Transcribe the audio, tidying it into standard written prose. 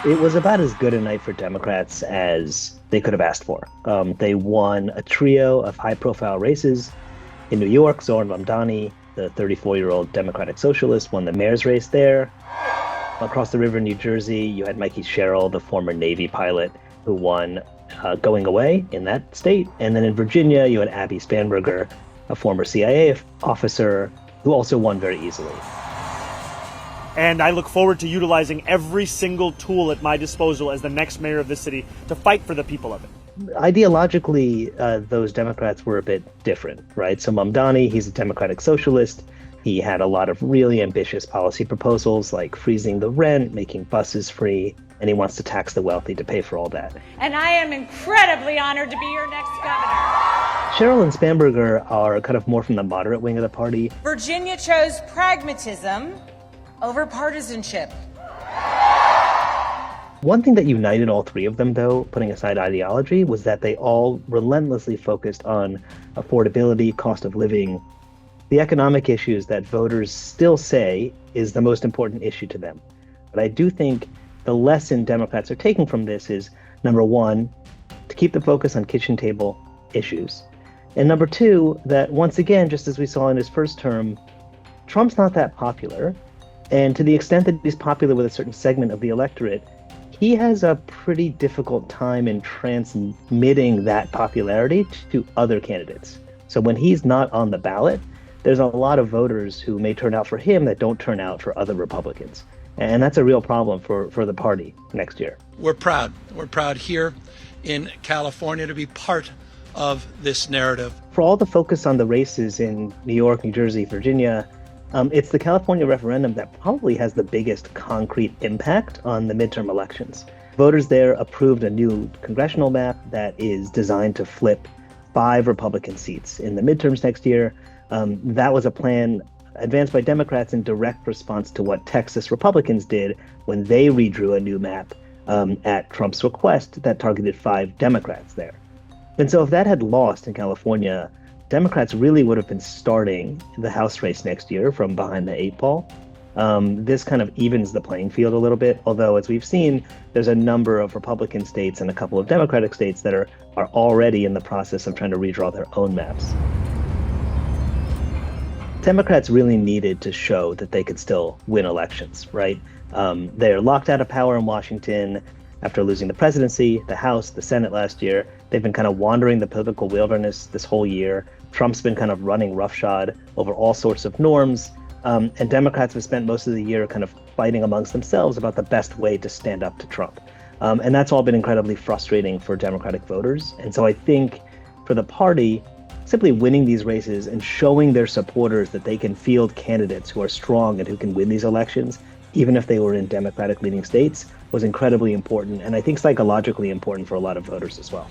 It was about as good a night for Democrats as they could have asked for. They won a trio of high-profile races in New York. Zohran Mamdani, the 34-year-old Democratic Socialist, won the mayor's race there. Across the river in New Jersey, you had Mikey Sherrill, the former Navy pilot, who won going away in that state. And then in Virginia, you had Abby Spanberger, a former CIA officer, who also won very easily. And I look forward to utilizing every single tool at my disposal as the next mayor of this city to fight for the people of it. Ideologically, those Democrats were a bit different, right? So Mamdani, he's a Democratic Socialist. He had a lot of really ambitious policy proposals like freezing the rent, making buses free, and he wants to tax the wealthy to pay for all that. And I am incredibly honored to be your next governor. Sherrill and Spanberger are kind of more from the moderate wing of the party. Virginia chose pragmatism over partisanship. One thing that united all three of them, though, putting aside ideology, was that they all relentlessly focused on affordability, cost of living, the economic issues that voters still say is the most important issue to them. But I do think the lesson Democrats are taking from this is, number one, to keep the focus on kitchen table issues. And number two, that once again, just as we saw in his first term, Trump's not that popular. And to the extent that he's popular with a certain segment of the electorate, he has a pretty difficult time in transmitting that popularity to other candidates. So when he's not on the ballot, there's a lot of voters who may turn out for him that don't turn out for other Republicans. And that's a real problem for the party next year. We're proud. We're proud here in California to be part of this narrative. For all the focus on the races in New York, New Jersey, Virginia, it's the California referendum that probably has the biggest concrete impact on the midterm elections. Voters there approved a new congressional map that is designed to flip 5 Republican seats in the midterms next year. That was a plan advanced by Democrats in direct response to what Texas Republicans did when they redrew a new map at Trump's request that targeted 5 Democrats there. And so if that had lost in California, Democrats really would have been starting the House race next year from behind the 8 ball. This kind of evens the playing field a little bit, although as we've seen, there's a number of Republican states and a couple of Democratic states that are already in the process of trying to redraw their own maps. Democrats really needed to show that they could still win elections, right? They're locked out of power in Washington after losing the presidency, the House, the Senate last year. They've been kind of wandering the political wilderness this whole year. Trump's been kind of running roughshod over all sorts of norms. And Democrats have spent most of the year kind of fighting amongst themselves about the best way to stand up to Trump. And that's all been incredibly frustrating for Democratic voters. And so I think for the party, simply winning these races and showing their supporters that they can field candidates who are strong and who can win these elections, even if they were in Democratic leading states, was incredibly important. And I think psychologically important for a lot of voters as well.